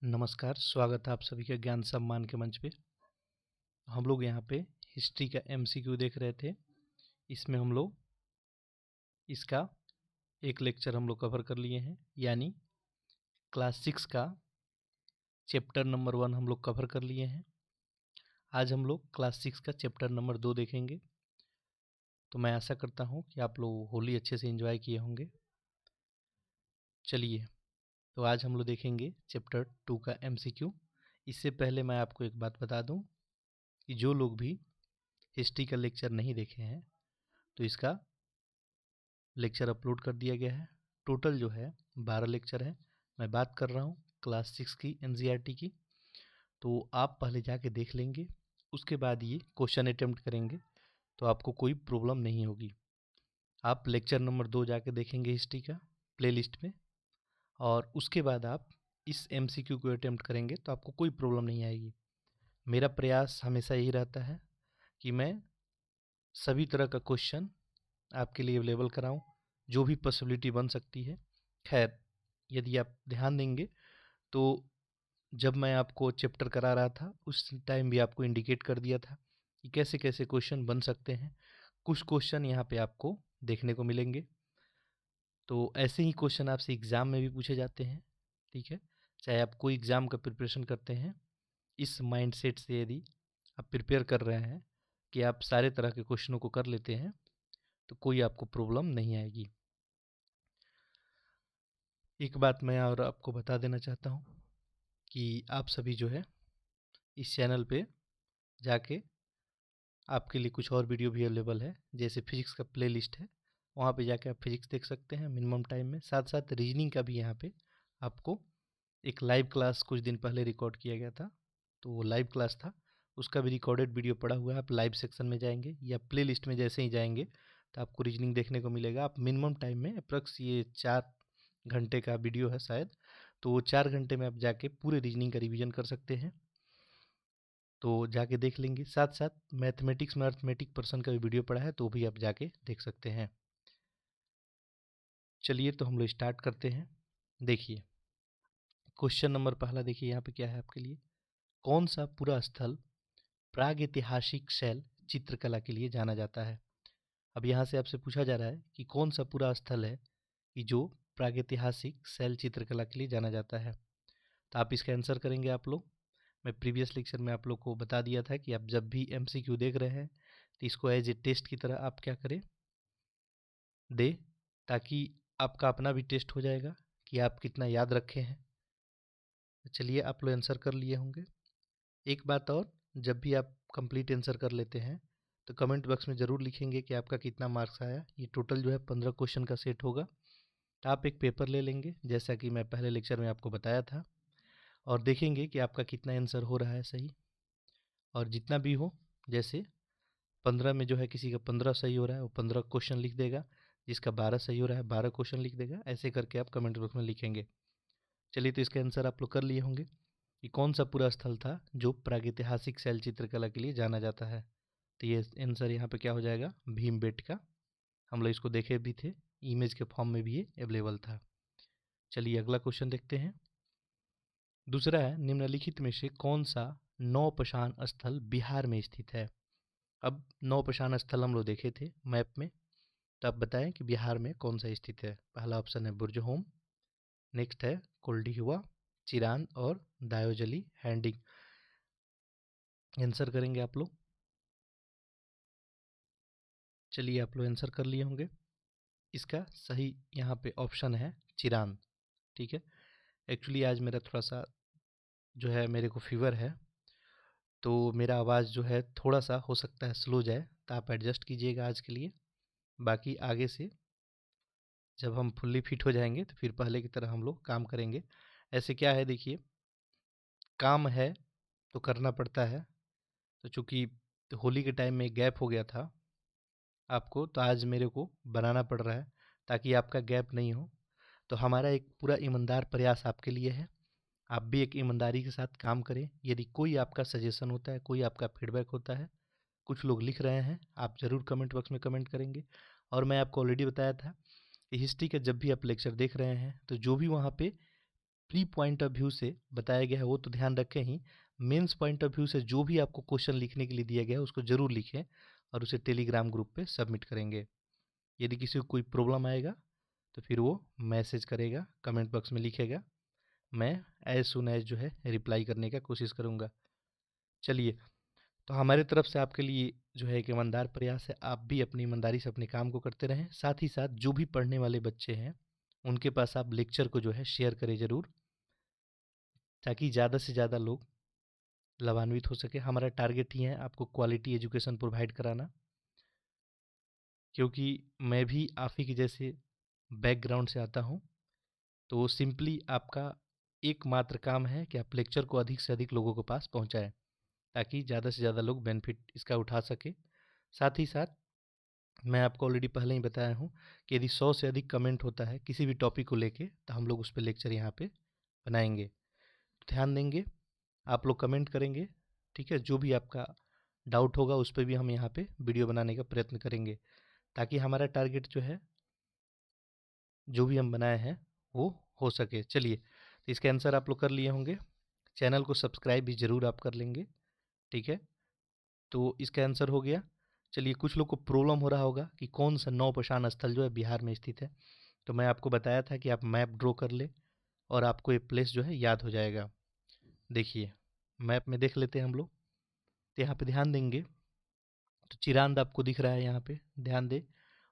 नमस्कार, स्वागत है आप सभी का ज्ञान सम्मान के मंच पे। हम लोग यहाँ पे हिस्ट्री का एमसीक्यू देख रहे थे। इसमें हम लोग इसका एक लेक्चर हम लोग कवर कर लिए हैं, यानी क्लास 6 का चैप्टर नंबर 1 हम लोग कवर कर लिए हैं। आज हम लोग क्लास 6 का चैप्टर नंबर 2 देखेंगे। तो मैं आशा करता हूँ कि आप लोग होली अच्छे से एंजॉय किए होंगे। चलिए, तो आज हम लोग देखेंगे चैप्टर 2 का एमसीक्यू। इससे पहले मैं आपको एक बात बता दूँ कि जो लोग भी हिस्ट्री का लेक्चर नहीं देखे हैं तो इसका लेक्चर अपलोड कर दिया गया है। टोटल जो है 12 लेक्चर है। मैं बात कर रहा हूँ क्लास 6 की एनसीईआरटी की। तो आप पहले जाके देख लेंगे, उसके बाद ये क्वेश्चन अटेम्प्ट करेंगे तो आपको कोई प्रॉब्लम नहीं होगी। आप लेक्चर नंबर 2 जाके देखेंगे हिस्ट्री का प्लेलिस्ट में, और उसके बाद आप इस एमसीक्यू को अटेम्प्ट करेंगे तो आपको कोई प्रॉब्लम नहीं आएगी। मेरा प्रयास हमेशा यही रहता है कि मैं सभी तरह का क्वेश्चन आपके लिए अवेलेबल कराऊं, जो भी पॉसिबिलिटी बन सकती है। खैर, यदि आप ध्यान देंगे तो जब मैं आपको चैप्टर करा रहा था उस टाइम भी आपको इंडिकेट कर दिया था कि कैसे कैसे क्वेश्चन बन सकते हैं। कुछ क्वेश्चन यहाँ पे आपको देखने को मिलेंगे, तो ऐसे ही क्वेश्चन आपसे एग्ज़ाम में भी पूछे जाते हैं। ठीक है, चाहे आप कोई एग्ज़ाम का प्रिपरेशन करते हैं, इस माइंडसेट से यदि आप प्रिपेयर कर रहे हैं कि आप सारे तरह के क्वेश्चनों को कर लेते हैं तो कोई आपको प्रॉब्लम नहीं आएगी। एक बात मैं और आपको बता देना चाहता हूँ कि आप सभी जो है इस चैनल पे जाके आपके लिए कुछ और वीडियो भी अवेलेबल है, जैसे फिजिक्स का प्लेलिस्ट है, वहाँ पे जाके आप फिजिक्स देख सकते हैं मिनिमम टाइम में। साथ साथ रीजनिंग का भी यहाँ पे आपको एक लाइव क्लास कुछ दिन पहले रिकॉर्ड किया गया था, तो वो लाइव क्लास था, उसका भी रिकॉर्डेड वीडियो पड़ा हुआ है। आप लाइव सेक्शन में जाएंगे या प्ले लिस्ट में जैसे ही जाएंगे तो आपको रीजनिंग देखने को मिलेगा। आप मिनिमम टाइम में अप्रॉक्स ये 4 घंटे का वीडियो है शायद, तो वो 4 घंटे में आप जाके पूरे रीजनिंग का रिवीजन कर सकते हैं। तो जाके देख लेंगे। साथ साथ मैथमेटिक्स में अर्थमेटिक पर्सन का भी वीडियो पड़ा है, तो भी आप जाके देख सकते हैं। चलिए, तो हम लोग स्टार्ट करते हैं। देखिए, क्वेश्चन नंबर पहला देखिए यहाँ पे क्या है आपके लिए। कौन सा पूरा स्थल प्रागैतिहासिक शैल चित्रकला के लिए जाना जाता है? अब यहाँ से आपसे पूछा जा रहा है कि कौन सा पूरा स्थल है कि जो प्रागैतिहासिक शैल चित्रकला के लिए जाना जाता है। तो आप इसका आंसर करेंगे आप लोग। मैं प्रीवियस लेक्चर में आप लोग को बता दिया था कि आप जब भी एमसीक्यू देख रहे हैं तो इसको एज ए टेस्ट की तरह आप क्या करें, दे, ताकि आपका अपना भी टेस्ट हो जाएगा कि आप कितना याद रखे हैं। तो चलिए, आप लोग आंसर कर लिए होंगे। एक बात और, जब भी आप कंप्लीट आंसर कर लेते हैं तो कमेंट बॉक्स में ज़रूर लिखेंगे कि आपका कितना मार्क्स आया। ये टोटल जो है 15 क्वेश्चन का सेट होगा। तो आप एक पेपर ले लेंगे जैसा कि मैं पहले लेक्चर में आपको बताया था, और देखेंगे कि आपका कितना आंसर हो रहा है सही। और जितना भी हो, जैसे 15 में जो है किसी का 15 सही हो रहा है वो 15 क्वेश्चन लिख देगा, जिसका 12 सही हो रहा है 12 क्वेश्चन लिख देगा। ऐसे करके आप कमेंट बॉक्स में लिखेंगे। चलिए, तो इसका आंसर आप लोग कर लिए होंगे कि कौन सा पूरा स्थल था जो प्रागैतिहासिक शैल चित्रकला के लिए जाना जाता है। तो ये आंसर यहाँ पे क्या हो जाएगा, भीमबेटका। हम लोग इसको देखे भी थे, इमेज के फॉर्म में भी ये अवेलेबल था। चलिए, अगला क्वेश्चन देखते हैं। दूसरा है, निम्नलिखित में से कौन सा नौपाषाण स्थल बिहार में स्थित है? अब नौपाषाण स्थल हम लोग देखे थे मैप में, तो आप बताएं कि बिहार में कौन सा स्थित है। पहला ऑप्शन है बुर्जहोम, नेक्स्ट है कोल्डिहुआ, चिरान और दायोजली हैंडिंग। आंसर करेंगे आप लोग। चलिए, आप लोग आंसर कर लिए होंगे। इसका सही यहाँ पे ऑप्शन है चिरान। ठीक है, एक्चुअली आज मेरा थोड़ा सा जो है, मेरे को फीवर है, तो मेरा आवाज़ जो है थोड़ा सा हो सकता है स्लो जाए, तो आप एडजस्ट कीजिएगा आज के लिए। बाकी आगे से जब हम फुल्ली फिट हो जाएंगे तो फिर पहले की तरह हम लोग काम करेंगे। ऐसे क्या है, देखिए, काम है तो करना पड़ता है। तो चूँकि होली के टाइम में गैप हो गया था आपको, तो आज मेरे को बनाना पड़ रहा है ताकि आपका गैप नहीं हो। तो हमारा एक पूरा ईमानदार प्रयास आपके लिए है। आप भी एक ईमानदारी के साथ काम करें। यदि कोई आपका सजेशन होता है, कोई आपका फीडबैक होता है, कुछ लोग लिख रहे हैं, आप ज़रूर कमेंट बॉक्स में कमेंट करेंगे। और मैं आपको ऑलरेडी बताया था कि हिस्ट्री का जब भी आप लेक्चर देख रहे हैं तो जो भी वहाँ पे प्री पॉइंट ऑफ व्यू से बताया गया है वो तो ध्यान रखें ही, मेंस पॉइंट ऑफ व्यू से जो भी आपको क्वेश्चन लिखने के लिए दिया गया है उसको ज़रूर लिखें और उसे टेलीग्राम ग्रुप पे सबमिट करेंगे। यदि किसी को कोई प्रॉब्लम आएगा तो फिर वो मैसेज करेगा, कमेंट बॉक्स में लिखेगा, मैं एज सुन एज जो है रिप्लाई करने का कोशिश करूँगा। चलिए, तो हमारे तरफ से आपके लिए जो है एक ईमानदार प्रयास है, आप भी अपनी ईमानदारी से अपने काम को करते रहें। साथ ही साथ जो भी पढ़ने वाले बच्चे हैं उनके पास आप लेक्चर को जो है शेयर करें ज़रूर, ताकि ज़्यादा से ज़्यादा लोग लाभान्वित हो सके। हमारा टारगेट ही है आपको क्वालिटी एजुकेशन प्रोवाइड कराना, क्योंकि मैं भी आप ही के जैसे बैकग्राउंड से आता हूँ। तो सिंपली आपका एकमात्र काम है कि आप लेक्चर को अधिक से अधिक लोगों के पास पहुँचाएँ, ताकि ज़्यादा से ज़्यादा लोग बेनिफिट इसका उठा सके। साथ ही साथ मैं आपको ऑलरेडी पहले ही बताया हूँ कि यदि 100 से अधिक कमेंट होता है किसी भी टॉपिक को लेके तो हम लोग उस पर लेक्चर यहाँ पे बनाएंगे। तो ध्यान देंगे, आप लोग कमेंट करेंगे, ठीक है। जो भी आपका डाउट होगा उस पर भी हम यहाँ पे वीडियो बनाने का प्रयत्न करेंगे, ताकि हमारा टारगेट जो है जो भी हम बनाए हैं वो हो सके। चलिए, तो इसका आंसर आप लोग कर लिए होंगे। चैनल को सब्सक्राइब भी ज़रूर आप कर लेंगे, ठीक है। तो इसका आंसर हो गया। चलिए, कुछ लोग को प्रॉब्लम हो रहा होगा कि कौन सा नौपाषाण स्थल जो है बिहार में स्थित है। तो मैं आपको बताया था कि आप मैप ड्रॉ कर ले और आपको ये प्लेस जो है याद हो जाएगा। देखिए, मैप में देख लेते हैं हम लोग। तो यहाँ पे ध्यान देंगे तो चिरांद आपको दिख रहा है, यहाँ पे ध्यान दे।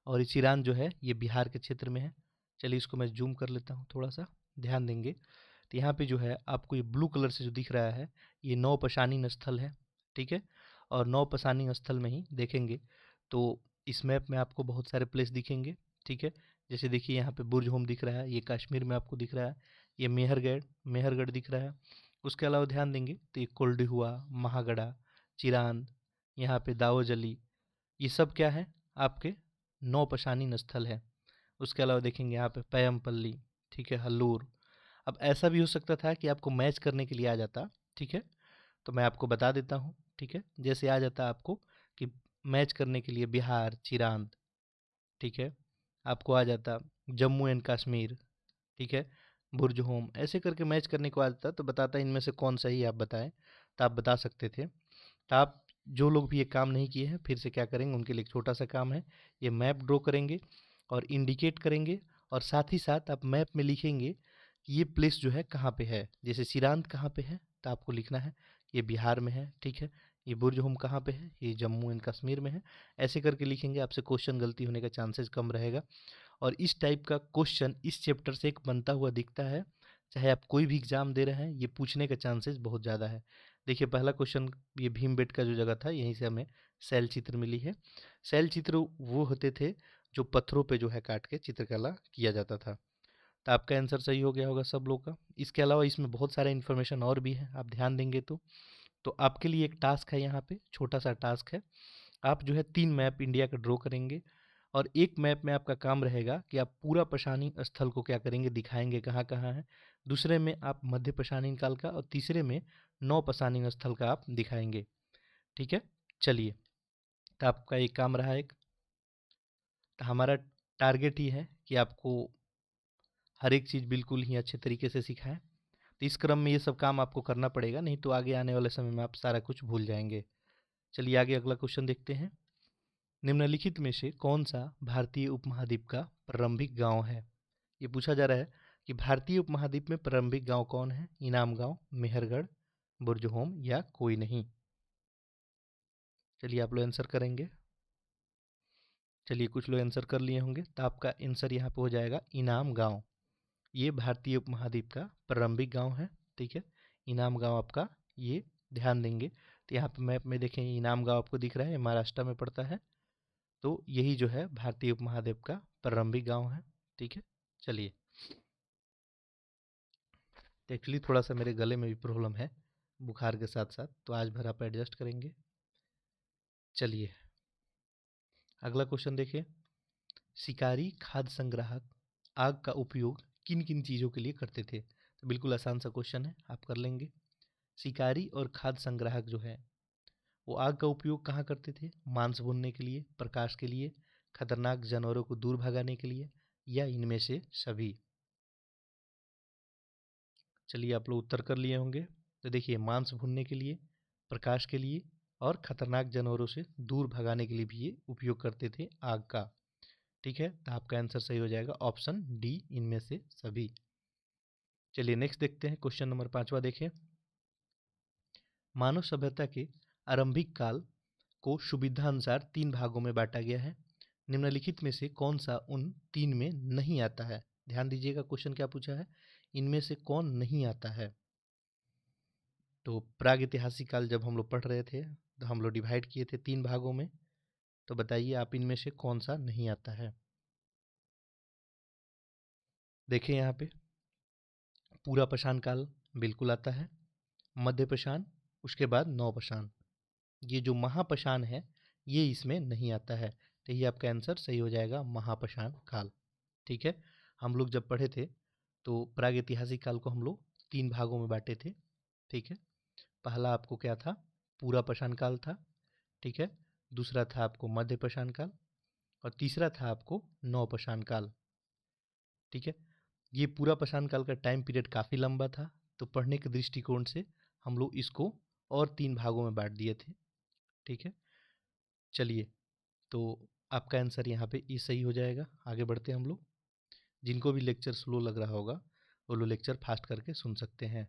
और ये चिरांद जो है ये बिहार के क्षेत्र में है। चलिए, इसको मैं जूम कर लेता हूँ थोड़ा सा, ध्यान देंगे। तो यहाँ पे जो है आपको ये ब्लू कलर से जो दिख रहा है ये नौपाषाणी स्थल है, ठीक है। और नौपाषाणी स्थल में ही देखेंगे तो इस मैप में आपको बहुत सारे प्लेस दिखेंगे, ठीक है। जैसे देखिए, यहाँ पे बुर्ज होम दिख रहा है, ये कश्मीर में आपको दिख रहा है। ये मेहरगढ़ मेहरगढ़ दिख रहा है। उसके अलावा ध्यान देंगे तो ये कोल्डी हुआ, महागढ़ा, चिरांद, यहाँ पे दावोजली, ये सब क्या है आपके नौपाषाणी स्थल है। उसके अलावा देखेंगे यहाँ पे पैयमपल्ली, ठीक है, हल्लूर। अब ऐसा भी हो सकता था कि आपको मैच करने के लिए आ जाता, ठीक है। तो मैं आपको बता देता हूँ, ठीक है। जैसे आ जाता आपको कि मैच करने के लिए बिहार चिरांद, ठीक है। आपको आ जाता जम्मू एंड कश्मीर, ठीक है, बुर्ज होम, ऐसे करके मैच करने को आ जाता तो बताता इनमें से कौन सही आप बताएं। तो आप बता सकते थे। तो आप जो लोग भी ये काम नहीं किए हैं फिर से क्या करेंगे, उनके लिए एक छोटा सा काम है, ये मैप ड्रॉ करेंगे और इंडिकेट करेंगे। और साथ ही साथ आप मैप में लिखेंगे कि ये प्लेस जो है कहाँ पे है। जैसे सिरांत कहाँ पे है तो आपको लिखना है ये बिहार में है, ठीक है। ये बुर्ज होम कहाँ पे है, ये जम्मू एंड कश्मीर में है। ऐसे करके लिखेंगे, आपसे क्वेश्चन गलती होने का चांसेस कम रहेगा। और इस टाइप का क्वेश्चन इस चैप्टर से एक बनता हुआ दिखता है, चाहे आप कोई भी एग्जाम दे रहे हैं, ये पूछने का चांसेस बहुत ज़्यादा है। देखिए, पहला क्वेश्चन ये भीमबेटका जो जगह था यहीं से हमें शैल चित्र मिली है। शैल चित्र वो होते थे जो पत्थरों पे जो है काट के चित्रकला किया जाता था। तो आपका आंसर सही हो गया होगा सब लोग का। इसके अलावा इसमें बहुत सारा इन्फॉर्मेशन और भी है, आप ध्यान देंगे तो आपके लिए एक टास्क है, यहाँ पे छोटा सा टास्क है। आप जो है 3 मैप इंडिया का ड्रॉ करेंगे और एक मैप में आपका काम रहेगा कि आप पूरा पशानी स्थल को क्या करेंगे, दिखाएंगे कहाँ कहाँ है। दूसरे में आप मध्य पशानी काल का और तीसरे में नौ पशानी स्थल का आप दिखाएंगे, ठीक है। चलिए, तो आपका एक काम रहा एक। तो हमारा टारगेट ही है कि आपको हर एक चीज़ बिल्कुल ही अच्छे तरीके से सिखाएं। तो इस क्रम में ये सब काम आपको करना पड़ेगा, नहीं तो आगे आने वाले समय में आप सारा कुछ भूल जाएंगे। चलिए, आगे अगला क्वेश्चन देखते हैं। निम्नलिखित में से कौन सा भारतीय उपमहाद्वीप का प्रारंभिक गांव है। ये पूछा जा रहा है कि भारतीय उपमहाद्वीप में प्रारंभिक गांव कौन है। इनाम गांव, मेहरगढ़, बुर्जहोम या कोई नहीं। चलिए, आप लोग आंसर करेंगे। चलिए, कुछ लोग आंसर कर लिए होंगे, तो आपका आंसर यहाँ पे हो जाएगा इनाम गांव। ये भारतीय उपमहाद्वीप का प्रारंभिक गांव है, ठीक है। इनाम गांव आपका ये ध्यान देंगे। तो यहाँ पे मैप में देखें इनाम गांव आपको दिख रहा है, महाराष्ट्र में पड़ता है। तो यही जो है भारतीय उपमहाद्वीप का प्रारंभिक गांव है, ठीक है। चलिए, तो एक्चुअली थोड़ा सा मेरे गले में भी प्रॉब्लम है बुखार के साथ साथ, तो आज भर आप एडजस्ट करेंगे। चलिए, अगला क्वेश्चन देखिए। शिकारी खाद्य संग्राहक आग का उपयोग किन किन चीज़ों के लिए करते थे। तो बिल्कुल आसान सा क्वेश्चन है, आप कर लेंगे। शिकारी और खाद्य संग्राहक जो है वो आग का उपयोग कहाँ करते थे। मांस भूनने के लिए, प्रकाश के लिए, खतरनाक जानवरों को दूर भगाने के लिए, या इनमें से सभी। चलिए आप लोग उत्तर कर लिए होंगे। तो देखिए, मांस भूनने के लिए, प्रकाश के लिए और खतरनाक जानवरों से दूर भगाने के लिए भी ये उपयोग करते थे आग का। ठीक है, तो आपका आंसर सही हो जाएगा ऑप्शन डी, इनमें से सभी। चलिए नेक्स्ट देखते हैं, क्वेश्चन नंबर 5वां देखें। मानव सभ्यता के आरंभिक काल को सुविधानुसार 3 भागों में बांटा गया है। निम्नलिखित में से कौन सा उन 3 में नहीं आता है? ध्यान दीजिएगा, क्वेश्चन क्या पूछा है, इनमें से कौन नहीं आता है। तो प्रागैतिहासिक काल जब हम लोग पढ़ रहे थे तो हम लोग डिवाइड किए थे 3 भागों में। तो बताइए आप इनमें से कौन सा नहीं आता है। देखिए यहाँ पे पूरा पाषाण काल बिल्कुल आता है, मध्य पाषाण, उसके बाद नवपाषाण। ये जो महापाषाण है ये इसमें नहीं आता है, तो ये आपका आंसर सही हो जाएगा महापाषाण काल। ठीक है, हम लोग जब पढ़े थे तो प्रागैतिहासिक काल को हम लोग 3 भागों में बांटे थे। ठीक है, पहला आपको क्या था, पूरा पाषाण काल था। ठीक है, दूसरा था आपको मध्य पाषाण काल और तीसरा था आपको नवपाषाण काल। ठीक है, ये पूरा पाषाण काल का टाइम पीरियड काफ़ी लंबा था, तो पढ़ने के दृष्टिकोण से हम लोग इसको और 3 भागों में बांट दिए थे। ठीक है, चलिए तो आपका आंसर यहाँ पे ये सही हो जाएगा। आगे बढ़ते हैं हम लोग। जिनको भी लेक्चर स्लो लग रहा होगा वो लोग लेक्चर फास्ट करके सुन सकते हैं।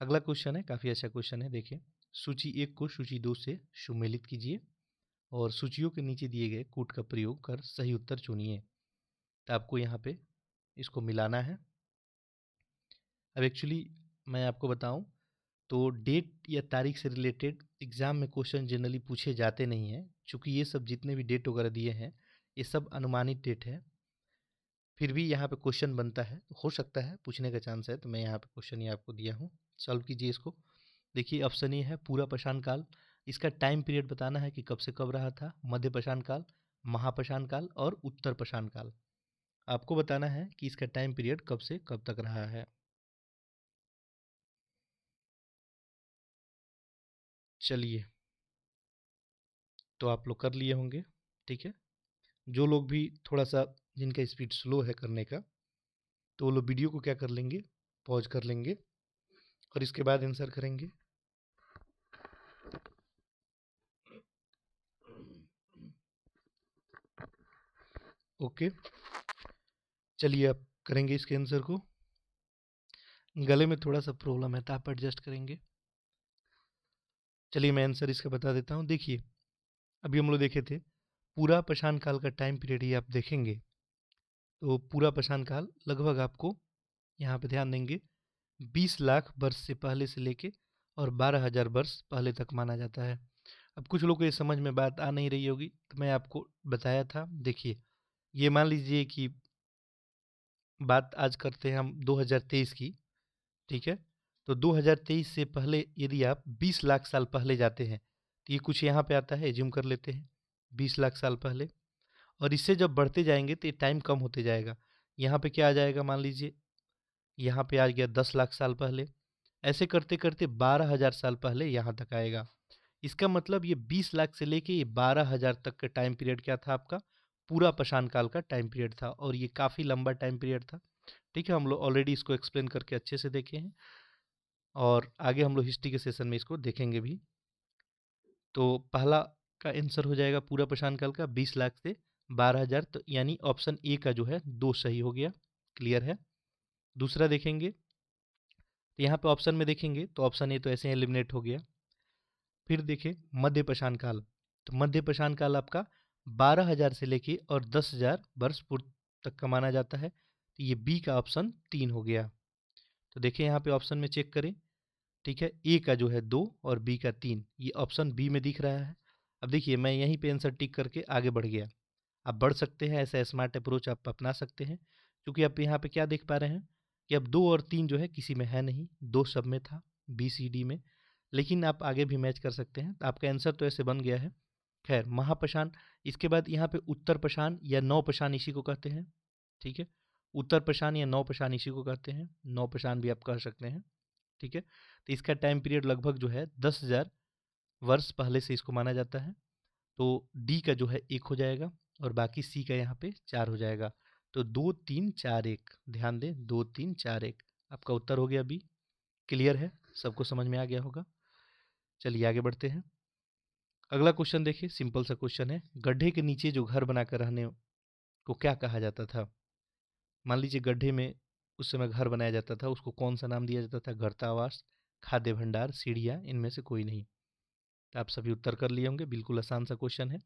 अगला क्वेश्चन है, काफ़ी अच्छा क्वेश्चन है। देखिए, सूची 1 को सूची 2 से सुमेलित कीजिए और सूचियों के नीचे दिए गए कूट का प्रयोग कर सही उत्तर चुनिए। तो आपको यहाँ पे इसको मिलाना है। अब एक्चुअली मैं आपको बताऊं तो डेट या तारीख से रिलेटेड एग्ज़ाम में क्वेश्चन जनरली पूछे जाते नहीं हैं, क्योंकि ये सब जितने भी डेट वगैरह दिए हैं ये सब अनुमानित डेट है। फिर भी यहाँ पे क्वेश्चन बनता है, तो हो सकता है पूछने का चांस है, तो मैं यहाँ पे क्वेश्चन ये आपको दिया हूँ, सॉल्व कीजिए इसको। देखिए ऑप्शन ए है पूरा पाषाण काल, इसका टाइम पीरियड बताना है कि कब से कब रहा था। मध्य पाषाण काल, महापाषाण काल और उत्तर पाषाण काल, आपको बताना है कि इसका टाइम पीरियड कब से कब तक रहा है। चलिए, तो आप लोग कर लिए होंगे। ठीक है, जो लोग भी थोड़ा सा, जिनका स्पीड स्लो है करने का, तो वो लोग वीडियो को क्या कर लेंगे, पॉज कर लेंगे और इसके बाद आंसर करेंगे। ओके, चलिए आप करेंगे इसके आंसर को। गले में थोड़ा सा प्रॉब्लम है तो आप एडजस्ट करेंगे। चलिए मैं आंसर इसका बता देता हूँ। देखिए, अभी हम लोग देखे थे पूरा पाषाण काल का टाइम पीरियड, ये आप देखेंगे तो पूरा पाषाण काल लगभग आपको यहाँ पे ध्यान देंगे 20 लाख वर्ष से पहले से लेके और 12,000 वर्ष पहले तक माना जाता है। अब कुछ लोगों को ये समझ में बात आ नहीं रही होगी, तो मैं आपको बताया था। देखिए, ये मान लीजिए कि बात आज करते हैं हम 2023 की। ठीक है, तो 2023 से पहले यदि आप 20 लाख साल पहले जाते हैं तो ये कुछ यहाँ पे आता है, एज्यूम कर लेते हैं 20 लाख साल पहले। और इससे जब बढ़ते जाएंगे तो ये टाइम कम होते जाएगा। यहाँ पे क्या आ जाएगा, मान लीजिए यहाँ पे आ गया 10 लाख साल पहले। ऐसे करते करते 12,000 साल पहले यहाँ तक आएगा। इसका मतलब ये 20 लाख से लेके ये 12,000 तक का टाइम पीरियड क्या था आपका, पूरा पाषाण काल का टाइम पीरियड था, और ये काफ़ी लंबा टाइम पीरियड था। ठीक है, हम लोग ऑलरेडी इसको एक्सप्लेन करके अच्छे से देखे हैं और आगे हम लोग हिस्ट्री के सेशन में इसको देखेंगे भी। तो पहला का आंसर हो जाएगा पूरा पाषाण काल का 20 लाख से 12,000, तो यानी ऑप्शन ए का जो है 2 सही हो गया। क्लियर है। दूसरा देखेंगे तो यहाँ पे ऑप्शन में देखेंगे तो ऑप्शन ए तो ऐसे एलिमिनेट हो गया। फिर देखें मध्य पाषाण काल, तो मध्य पाषाण काल आपका 12,000 से लेके और 10,000 वर्ष पूर्व तक का माना जाता है, तो ये बी का ऑप्शन 3 हो गया। तो देखिए यहाँ पे ऑप्शन में चेक करें। ठीक है, ए का जो है 2 और बी का 3, ये ऑप्शन बी में दिख रहा है। अब देखिए मैं यहीं पे आंसर टिक करके आगे बढ़ गया। आप बढ़ सकते हैं, ऐसा स्मार्ट अप्रोच आप अपना सकते हैं, क्योंकि आप यहाँ पे क्या देख पा रहे हैं कि अब 2 और 3 जो है किसी में है नहीं, 2 सब में था, बी सी डी में। लेकिन आप आगे भी मैच कर सकते हैं, तो आपका आंसर तो ऐसे बन गया है। खैर, महापाषाण, इसके बाद यहाँ पे उत्तर पाषाण या नवपाषाण इसी को कहते हैं। ठीक है, उत्तर पाषाण या नवपाषाण इसी को कहते हैं, नवपाषाण भी आप कह सकते हैं। ठीक है, तो इसका टाइम पीरियड लगभग जो है 10,000 वर्ष पहले से इसको माना जाता है। तो डी का जो है 1 हो जाएगा और बाकी सी का यहाँ पे 4 हो जाएगा। तो 2 3 4 1, ध्यान दें 2 3 4 1, आपका उत्तर हो गया बी। क्लियर है, सबको समझ में आ गया होगा। चलिए आगे बढ़ते हैं। अगला क्वेश्चन देखिए, सिंपल सा क्वेश्चन है। गड्ढे के नीचे जो घर बनाकर रहने को क्या कहा जाता था? मान लीजिए गड्ढे में उस समय घर बनाया जाता था, उसको कौन सा नाम दिया जाता था? गर्तावास, खाद्य भंडार, सीढ़ियाँ, इनमें से कोई नहीं। तो आप सभी उत्तर कर लिए होंगे, बिल्कुल आसान सा क्वेश्चन है,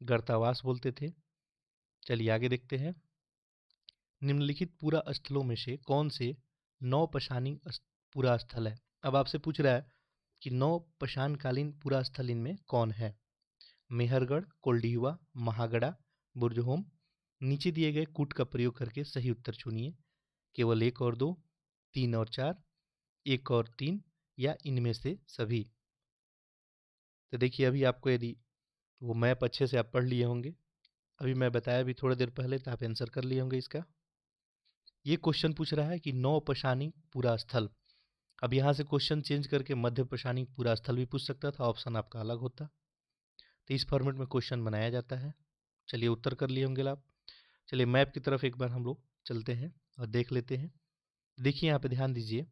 गर्तावास बोलते थे। चलिए आगे देखते हैं। निम्नलिखित पुरा स्थलों में से कौन से नौपशानी पुरा स्थल है? अब आपसे पूछ रहा है कि नौपशानकालीन पुरा स्थल इनमें कौन है? मेहरगढ़, कोल्डीहुआ, महागड़ा, बुर्जहोम। नीचे दिए गए कूट का प्रयोग करके सही उत्तर चुनिए। केवल 1 और 2, 3 और 4, 1 और 3, या इनमें से सभी। तो देखिए अभी आपको यदि वो मैप अच्छे से आप पढ़ लिए होंगे, अभी मैं बताया भी थोड़ी देर पहले, तो आप आंसर कर लिए होंगे इसका। ये क्वेश्चन पूछ रहा है कि नौपशानी पुरा स्थल। अब यहाँ से क्वेश्चन चेंज करके मध्यपशानी पुरा स्थल भी पूछ सकता था, ऑप्शन आपका अलग होता। तो इस फॉर्मेट में क्वेश्चन बनाया जाता है। चलिए उत्तर कर लिए होंगे आप। चलिए मैप की तरफ एक बार हम लोग चलते हैं और देख लेते हैं। देखिए यहाँ पे ध्यान दीजिए,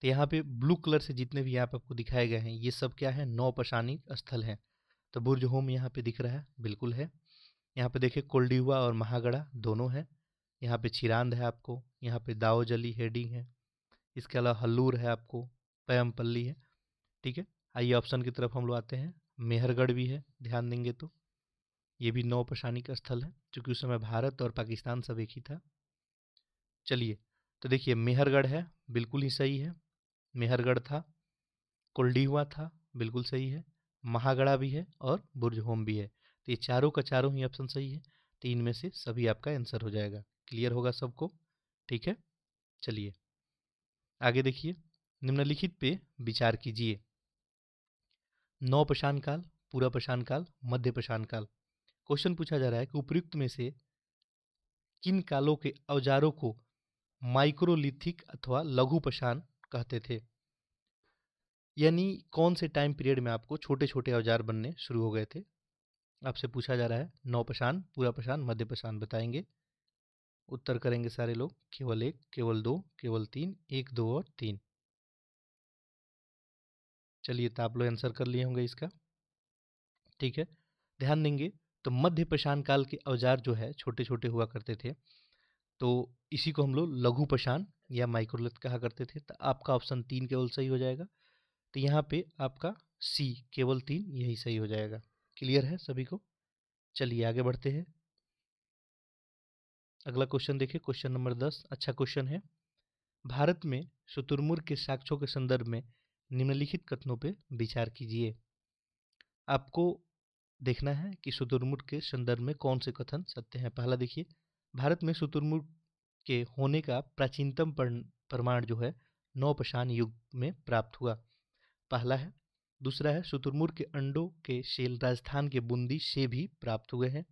तो यहाँ पे ब्लू कलर से जितने भी यहाँ पे आपको दिखाए गए हैं, ये सब क्या है? नौपशानी स्थल हैं। तो बुर्ज होम यहाँ पे दिख रहा है, बिल्कुल है। यहाँ पे देखिए कोल्डीहुआ और महागड़ा दोनों है। यहाँ पे चिरांद है आपको, यहाँ पे दाओजली हेडिंग है, इसके अलावा हल्लूर है आपको, पैमपल्ली है। ठीक है, आइए ऑप्शन की तरफ हम लोग आते हैं। मेहरगढ़ भी है, ध्यान देंगे तो ये भी नौपशानी का स्थल है, क्योंकि उस समय भारत और पाकिस्तान सब एक ही था। चलिए, तो देखिए मेहरगढ़ है, बिल्कुल ही सही है, मेहरगढ़ था। कोल्डीहुआ था, बिल्कुल सही है। महागड़ा भी है और बुर्जहोम भी है। तो ये चारों का चारों ही ऑप्शन सही है। तो इनमें से सभी आपका आंसर हो जाएगा। क्लियर होगा सबको? ठीक है, चलिए आगे देखिए। निम्नलिखित पे विचार कीजिए। नौपशान काल, पूरा पशान काल, मध्य पशान काल। क्वेश्चन पूछा जा रहा है कि उपयुक्त में से किन कालों के औजारों को माइक्रोलिथिक अथवा लघु पशान कहते थे? यानी कौन से टाइम पीरियड में आपको छोटे छोटे औजार बनने शुरू हो गए थे? आपसे पूछा जा रहा है। नौपशान, पूरा पशान, मध्य पशान बताएंगे। उत्तर करेंगे सारे लोग। केवल 1, केवल 2, केवल 3, 1, 2 और 3। चलिए, तो आप लोग आंसर कर लिए होंगे इसका। ठीक है, ध्यान देंगे तो मध्य पशान काल के औजार जो है छोटे छोटे हुआ करते थे, तो इसी को हम लोग लघु पशान या माइक्रोलिथ कहा करते थे। तो आपका ऑप्शन 3 केवल सही हो जाएगा। तो यहाँ पे आपका सी, केवल 3, यही सही हो जाएगा। क्लियर है सभी को? चलिए आगे बढ़ते हैं। अगला क्वेश्चन देखिए, क्वेश्चन नंबर 10। अच्छा क्वेश्चन है। भारत में शुतुरमुर्ग के साक्ष्यों के संदर्भ में निम्नलिखित कथनों पे विचार कीजिए। आपको देखना है कि शुतुरमुर्ग के संदर्भ में कौन से कथन सत्य हैं। पहला देखिए, भारत में शुतुरमुर्ग के होने का प्राचीनतम प्रमाण जो है नौपशान युग में प्राप्त हुआ, पहला है। दूसरा है, शुतुरमुर्ग के अंडों के शेल राजस्थान के बूंदी से भी प्राप्त हुए हैं,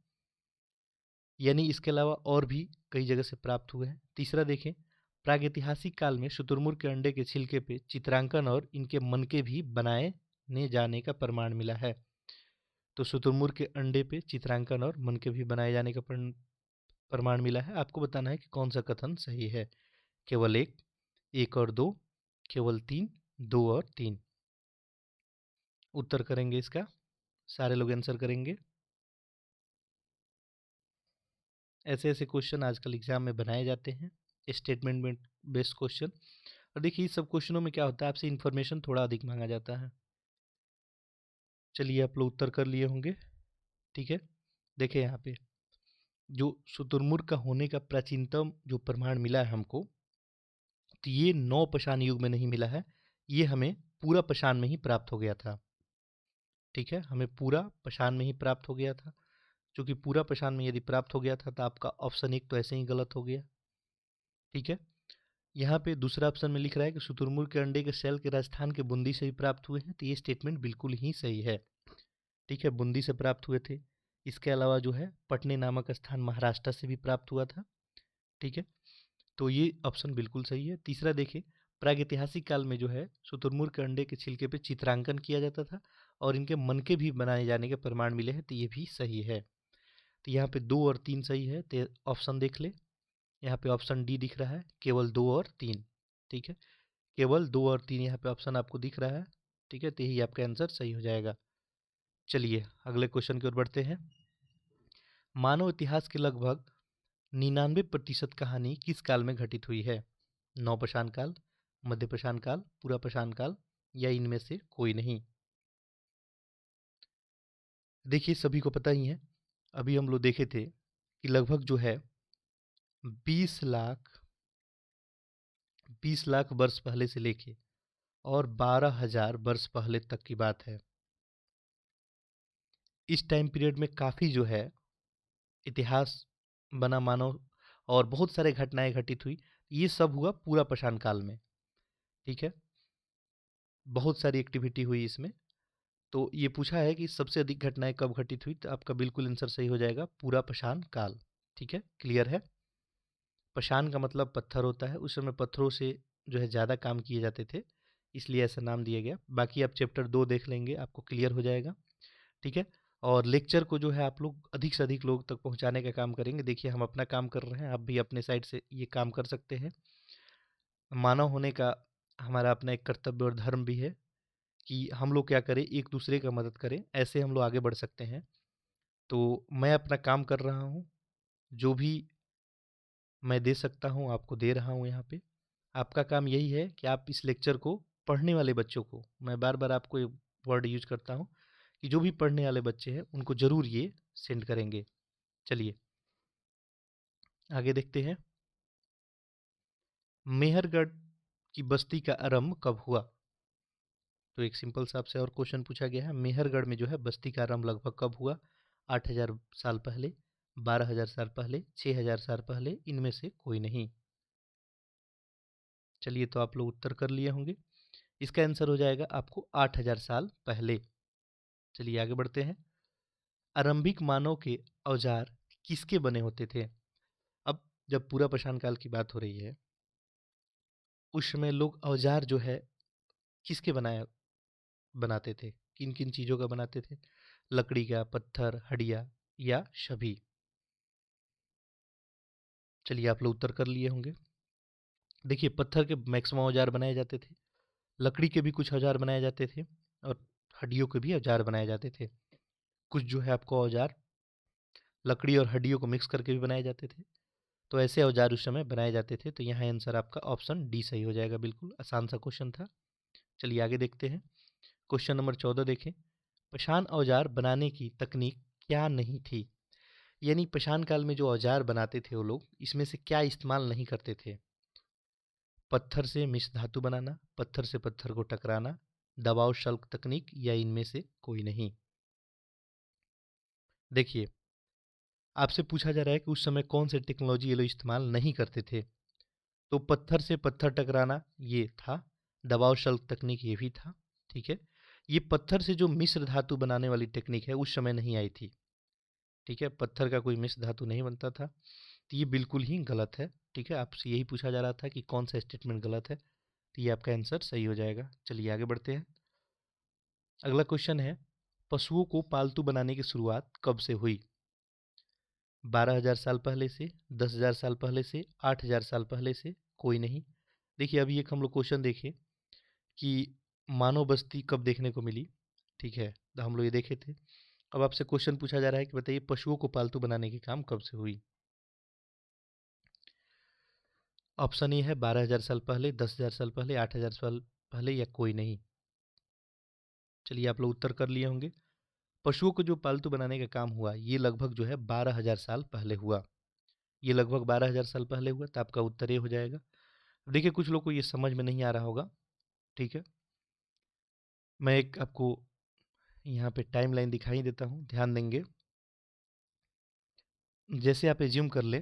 यानी इसके अलावा और भी कई जगह से प्राप्त हुए हैं। तीसरा देखें, प्रागैतिहासिक काल में शुतुरमुर्ग के अंडे के छिलके पे चित्रांकन और इनके मनके भी बनाए जाने का प्रमाण मिला है। तो शुतुरमुर्ग के अंडे पे चित्रांकन और मनके भी बनाए जाने का प्रमाण मिला है। आपको बताना है कि कौन सा कथन सही है। केवल 1, 1 और 2, केवल 3, 2 और 3। उत्तर करेंगे इसका, सारे लोग आंसर करेंगे। ऐसे ऐसे क्वेश्चन आजकल एग्जाम में बनाए जाते हैं, स्टेटमेंट में बेस्ड क्वेश्चन। और देखिए इस सब क्वेश्चनों में क्या होता है, आपसे इन्फॉर्मेशन थोड़ा अधिक मांगा जाता है। चलिए आप लोग उत्तर कर लिए होंगे। ठीक है, देखिए यहाँ पे जो शुतुरमुर्ग का होने का प्राचीनतम जो प्रमाण मिला है हमको, तो ये नौपशान युग में नहीं मिला है, ये हमें पूरा पशान में ही प्राप्त हो गया था। ठीक है, हमें पूरा पशान में ही प्राप्त हो गया था। क्योंकि पूरा पशान में यदि प्राप्त हो गया था तो आपका ऑप्शन 1 तो ऐसे ही गलत हो गया। ठीक है, यहाँ पे दूसरा ऑप्शन में लिख रहा है कि शुतुरमुर्ग के अंडे के सेल के राजस्थान के बूंदी से भी प्राप्त हुए हैं, तो ये स्टेटमेंट बिल्कुल ही सही है। ठीक है, बूंदी से प्राप्त हुए थे। इसके अलावा जो है पटने नामक स्थान महाराष्ट्र से भी प्राप्त हुआ था। ठीक है, तो ये ऑप्शन बिल्कुल सही है। तीसरा देखिए, प्रागैतिहासिक काल में जो है शुतुरमुर्ग के अंडे के छिलके पे चित्रांकन किया जाता था और इनके मनके भी बनाए जाने के प्रमाण मिले हैं, तो ये भी सही है। तो यहाँ पे 2 और 3 सही है, तो ऑप्शन देख ले। यहाँ पे ऑप्शन डी दिख रहा है, केवल 2 और 3। ठीक है, केवल 2 और 3 यहाँ पे ऑप्शन आपको दिख रहा है, ठीक है, तो यही आपका आंसर सही हो जाएगा। चलिए अगले क्वेश्चन की ओर बढ़ते हैं। मानव इतिहास के लगभग 99% कहानी किस काल में घटित हुई है? नवपाषाण काल, मध्यपाषाण काल, पुरापाषाण काल या इनमें से कोई नहीं? देखिए सभी को पता ही है, अभी हम लोग देखे थे कि लगभग जो है 20 लाख वर्ष पहले से लेके और 12,000 वर्ष पहले तक की बात है। इस टाइम पीरियड में काफ़ी जो है इतिहास बना मानव, और बहुत सारे घटनाएं घटित हुई। ये सब हुआ पूरा पाषाण काल में, ठीक है, बहुत सारी एक्टिविटी हुई इसमें। तो ये पूछा है कि सबसे अधिक घटनाएं कब घटित हुई, तो आपका बिल्कुल आंसर सही हो जाएगा, पूरा पाषाण काल। ठीक है, क्लियर है। पाषाण का मतलब पत्थर होता है, उस समय पत्थरों से जो है ज़्यादा काम किए जाते थे, इसलिए ऐसा नाम दिया गया। बाकी आप चैप्टर 2 देख लेंगे, आपको क्लियर हो जाएगा। ठीक है, और लेक्चर को जो है आप लोग अधिक से अधिक लोग तक पहुंचाने का काम करेंगे। देखिए हम अपना काम कर रहे हैं, आप भी अपने साइड से ये काम कर सकते हैं। मानव होने का हमारा अपना एक कर्तव्य और धर्म भी है कि हम लोग क्या करें, एक दूसरे का मदद करें, ऐसे हम लोग आगे बढ़ सकते हैं। तो मैं अपना काम कर रहा हूँ, जो भी मैं दे सकता हूँ आपको दे रहा हूँ यहाँ पे। आपका काम यही है कि आप इस लेक्चर को पढ़ने वाले बच्चों को, मैं बार बार आपको ये वर्ड यूज करता हूँ कि जो भी पढ़ने वाले बच्चे हैं उनको ज़रूर ये सेंड करेंगे। चलिए आगे देखते हैं। मेहरगढ़ की बस्ती का आरंभ कब हुआ? तो एक सिंपल सा आपसे और क्वेश्चन पूछा गया है, मेहरगढ़ में जो है बस्ती का आरंभ लगभग कब हुआ? 8,000 साल पहले, 12,000 साल पहले, 6,000 साल पहले, इनमें से कोई नहीं। चलिए तो आप लोग उत्तर कर लिए होंगे, इसका आंसर हो जाएगा आपको 8,000 साल पहले। चलिए आगे बढ़ते हैं। आरंभिक मानव के औजार किसके बने होते थे? अब जब पूरा पाषाण काल की बात हो रही है, उस समय लोग औजार जो है किसके बनाते थे, किन किन चीज़ों का बनाते थे? लकड़ी का, पत्थर, हड्डियाँ या सभी? चलिए आप लोग उत्तर कर लिए होंगे। देखिए पत्थर के मैक्सिमम औजार बनाए जाते थे, लकड़ी के भी कुछ औजार बनाए जाते थे, और हड्डियों के भी औजार बनाए जाते थे। कुछ जो है आपको औजार लकड़ी और हड्डियों को मिक्स करके भी बनाए जाते थे। तो ऐसे औजार उस समय बनाए जाते थे। तो यहाँ आंसर आपका ऑप्शन डी सही हो जाएगा, बिल्कुल आसान सा क्वेश्चन था। चलिए आगे देखते हैं। क्वेश्चन नंबर 14 देखें। पाषाण औजार बनाने की तकनीक क्या नहीं थी? यानी पाषाण काल में जो औजार बनाते थे वो लोग, इसमें से क्या इस्तेमाल नहीं करते थे? पत्थर से मिश्र धातु बनाना, पत्थर से पत्थर को टकराना, दबाव शल्क तकनीक या इनमें से कोई नहीं? देखिए आपसे पूछा जा रहा है कि उस समय कौन से टेक्नोलॉजी ये लोग इस्तेमाल नहीं करते थे। तो पत्थर से पत्थर टकराना ये था, दबाव शल्क तकनीक ये भी था। ठीक है, ये पत्थर से जो मिश्र धातु बनाने वाली टेक्निक है उस समय नहीं आई थी। ठीक है, पत्थर का कोई मिश्र धातु नहीं बनता था, तो ये बिल्कुल ही गलत है। ठीक है, आपसे यही पूछा जा रहा था कि कौन सा स्टेटमेंट गलत है, तो ये आपका आंसर सही हो जाएगा। चलिए आगे बढ़ते हैं। अगला क्वेश्चन है, पशुओं को पालतू बनाने की शुरुआत कब से हुई? 12,000 साल पहले से, 10,000 साल पहले से, 8,000 साल पहले से, कोई नहीं? देखिए अभी एक हम लोग क्वेश्चन देखे कि मानव बस्ती कब देखने को मिली। ठीक है, तो हम लोग ये देखे थे। अब आपसे क्वेश्चन पूछा जा रहा है कि बताइए पशुओं को पालतू बनाने की काम कब से हुई? ऑप्शन ए है 12,000 साल पहले, 10,000 साल पहले, 8,000 साल पहले या कोई नहीं? चलिए आप लोग उत्तर कर लिए होंगे। पशुओं को जो पालतू बनाने का काम हुआ ये लगभग जो है 12,000 साल पहले हुआ। ये लगभग 12,000 साल पहले हुआ, तो आपका उत्तर ये हो जाएगा। देखिए कुछ लोग को ये समझ में नहीं आ रहा होगा। ठीक है, मैं एक आपको यहाँ पे टाइमलाइन दिखाई देता हूँ, ध्यान देंगे। जैसे आप एज्यूम कर ले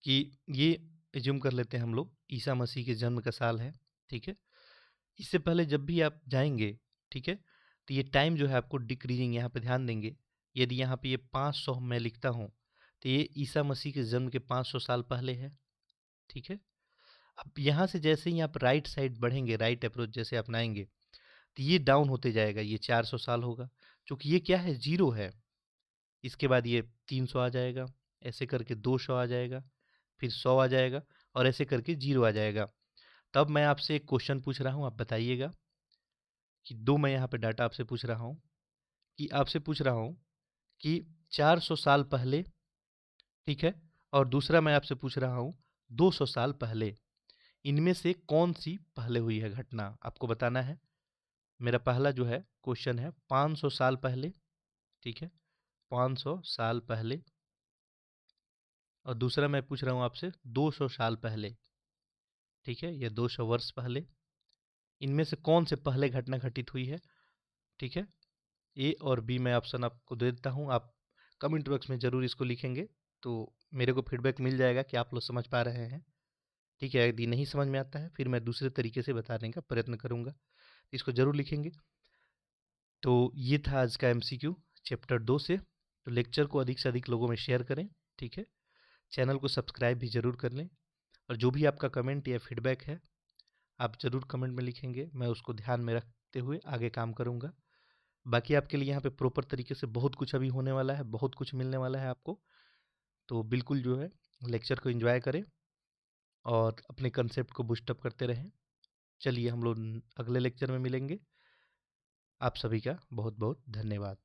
कि ये एज्यूम कर लेते हैं हम लोग ईसा मसीह के जन्म का साल है। ठीक है, इससे पहले जब भी आप जाएंगे, ठीक है, तो ये टाइम जो है आपको डिक्रीजिंग, यहाँ पे ध्यान देंगे। यदि यहाँ पे ये 500 मैं लिखता हूँ, तो ये ईसा मसीह के जन्म के 500 साल पहले है। ठीक है, अब यहाँ से जैसे ही आप राइट साइड बढ़ेंगे, राइट अप्रोच जैसे अपनाएंगे, तो ये डाउन होते जाएगा, ये 400 साल होगा। क्योंकि ये क्या है, जीरो है। इसके बाद ये 300 आ जाएगा, ऐसे करके 200 आ जाएगा, फिर 100 आ जाएगा, और ऐसे करके जीरो आ जाएगा। तब मैं आपसे एक क्वेश्चन पूछ रहा हूँ, आप बताइएगा कि दो मैं यहाँ पे डाटा आपसे पूछ रहा हूँ कि आपसे पूछ रहा हूँ कि 400 साल पहले, ठीक है, और दूसरा मैं आपसे पूछ रहा हूँ 200 साल पहले, इनमें से कौन सी पहले हुई है घटना, आपको बताना है। मेरा पहला जो है क्वेश्चन है 500 साल पहले, ठीक है, 500 साल पहले, और दूसरा मैं पूछ रहा हूँ आपसे 200 साल पहले, ठीक है, या 200 वर्ष पहले, इनमें से कौन से पहले घटना घटित हुई है, ठीक है। ए और बी मैं ऑप्शन आपको दे देता हूँ, आप कमेंट बॉक्स में ज़रूर इसको लिखेंगे तो मेरे को फीडबैक मिल जाएगा कि आप लोग समझ पा रहे हैं, ठीक है। यदि नहीं समझ में आता है फिर मैं दूसरे तरीके से बताने का प्रयत्न करूँगा, इसको ज़रूर लिखेंगे। तो ये था आज का एमसीक्यू चैप्टर 2 से। तो लेक्चर को अधिक से अधिक लोगों में शेयर करें, ठीक है। चैनल को सब्सक्राइब भी ज़रूर कर लें, और जो भी आपका कमेंट या फीडबैक है आप ज़रूर कमेंट में लिखेंगे, मैं उसको ध्यान में रखते हुए आगे काम करूँगा। बाकी आपके लिए यहाँ पे प्रॉपर तरीके से बहुत कुछ अभी होने वाला है, बहुत कुछ मिलने वाला है आपको, तो बिल्कुल जो है लेक्चर को एंजॉय करें और अपने कंसेप्ट को बूस्टअप करते रहें। चलिए हम लोग अगले लेक्चर में मिलेंगे। आप सभी का बहुत बहुत धन्यवाद।